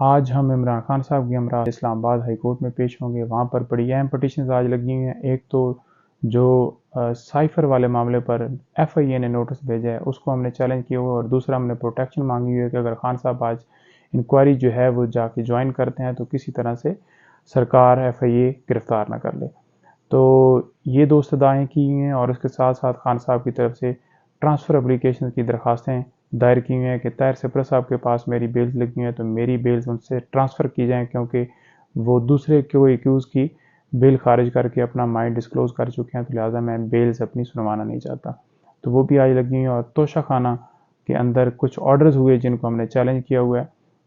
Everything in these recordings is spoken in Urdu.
آج ہم عمران خان صاحب کی ہمراہ اسلام آباد ہائی کورٹ میں پیش ہوں گے۔ وہاں پر بڑی اہم پٹیشنز آج لگی ہوئی ہیں۔ ایک تو جو سائفر والے معاملے پر ایف آئی اے نے نوٹس بھیجا ہے اس کو ہم نے چیلنج کیا ہوا، اور دوسرا ہم نے پروٹیکشن مانگی ہوئی ہے کہ اگر خان صاحب آج انکوائری جو ہے وہ جا کے جوائن کرتے ہیں تو کسی طرح سے سرکار ایف آئی اے گرفتار نہ کر لے۔ تو یہ دو استدعائیں کی ہوئی ہیں، اور اس کے ساتھ ساتھ خان صاحب کی طرف سے ٹرانسفر اپلیکیشن کی درخواستیں دائر کی ہوئی ہیں کہ طاہر سپرہ صاحب کے پاس میری بیلز لگی ہوئی ہیں تو میری بیلز ان سے ٹرانسفر کی جائیں، کیونکہ وہ دوسرے کو ایکیوز کی بیل خارج کر کے اپنا مائنڈ ڈسکلوز کر چکے ہیں، تو لہٰذا میں بیلز اپنی سنوانا نہیں چاہتا۔ تو وہ بھی آج لگی ہوئی ہیں، اور توشہ خانہ کے اندر کچھ آرڈرز ہوئے جن کو ہم نے چیلنج کیا ہوا ہے،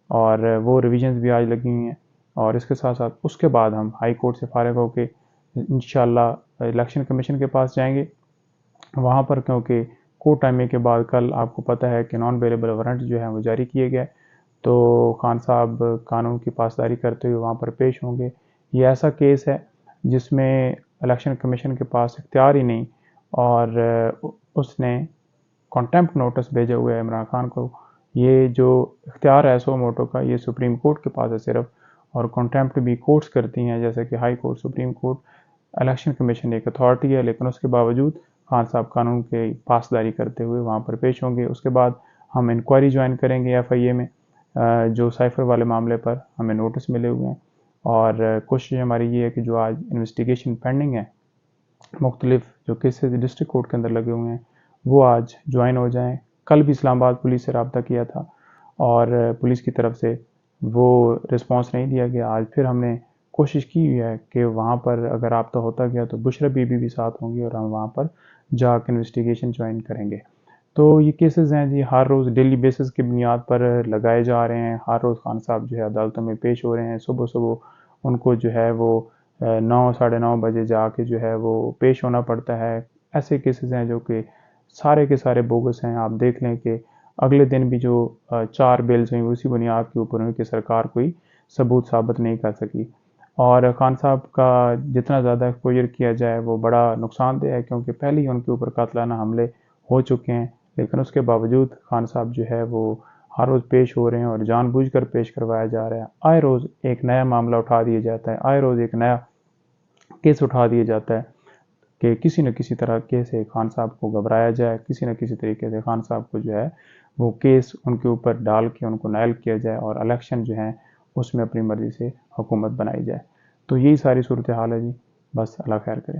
اور وہ ریویژنز بھی آج لگی ہوئی ہیں۔ اور اس کے ساتھ ساتھ اس کے بعد ہم ہائی کورٹ سے فارغ ہو کے انشاءاللہ الیکشن کمیشن کے پاس جائیں گے۔ وہاں پر کیونکہ کورٹ ٹائمنگ کے بعد کل آپ کو پتہ ہے کہ نان بیلیبل وارنٹ جو ہے وہ جاری کیے گئے، تو خان صاحب قانون کی پاسداری کرتے ہوئے وہاں پر پیش ہوں گے۔ یہ ایسا کیس ہے جس میں الیکشن کمیشن کے پاس اختیار ہی نہیں، اور اس نے کنٹیمپٹ نوٹس بھیجے ہوئے عمران خان کو۔ یہ جو اختیار ہے سو موٹو کا، یہ سپریم کورٹ کے پاس ہے صرف، اور کنٹیمپٹ بھی کورٹس کرتی ہیں جیسے کہ high court, supreme court. Election commission ایک اتھارٹی ہے، لیکن اس کے باوجود خان صاحب قانون کے پاسداری کرتے ہوئے وہاں پر پیش ہوں گے۔ اس کے بعد ہم انکوائری جوائن کریں گے ایف آئی اے میں، جو سائفر والے معاملے پر ہمیں نوٹس ملے ہوئے ہیں، اور کوشش ہماری یہ ہے کہ جو آج انویسٹیگیشن پینڈنگ ہے، مختلف جو کیسز ڈسٹرکٹ کورٹ کے اندر لگے ہوئے ہیں، وہ آج جوائن ہو جائیں۔ کل بھی اسلام آباد پولیس سے رابطہ کیا تھا، اور پولیس کی طرف سے وہ رسپانس نہیں دیا گیا۔ آج پھر ہم نے کوشش کی ہوئی ہے کہ وہاں پر اگر رابطہ ہوتا گیا تو بشرا بی بی بھی ساتھ ہوں گی، اور ہم وہاں پر جا کے انویسٹیگیشن جوائن کریں گے۔ تو یہ کیسز ہیں جی، ہر روز ڈیلی بیسس کی بنیاد پر لگائے جا رہے ہیں۔ ہر روز خان صاحب جو ہے عدالتوں میں پیش ہو رہے ہیں۔ صبح صبح ان کو جو ہے وہ 9 ساڑھے 9 بجے جا کے جو ہے وہ پیش ہونا پڑتا ہے۔ ایسے کیسز ہیں جو کہ سارے کے سارے بوگس ہیں۔ آپ دیکھ لیں کہ اگلے دن بھی جو 4 بیلز ہوئیں اسی بنیاد کے اوپر ہوئی کہ سرکار کوئی ثبوت ثابت نہیں کر سکی۔ اور خان صاحب کا جتنا زیادہ ایکسپوجر کیا جائے وہ بڑا نقصان دہ ہے، کیونکہ پہلے ہی ان کے اوپر قاتلانہ حملے ہو چکے ہیں، لیکن اس کے باوجود خان صاحب جو ہے وہ ہر روز پیش ہو رہے ہیں، اور جان بوجھ کر پیش کروایا جا رہا ہے۔ آئے روز ایک نیا معاملہ اٹھا دیا جاتا ہے، آئے روز ایک نیا کیس اٹھا دیا جاتا ہے کہ کسی نہ کسی طرح سے خان صاحب کو گھبرایا جائے، کسی نہ کسی طریقے سے خان صاحب کو جو ہے وہ کیس ان کے اوپر ڈال کے ان کو نائل کیا جائے، اور الیکشن جو ہیں اس میں اپنی مرضی سے حکومت بنائی جائے۔ تو یہی ساری صورتحال ہے جی، بس اللہ خیر کرے۔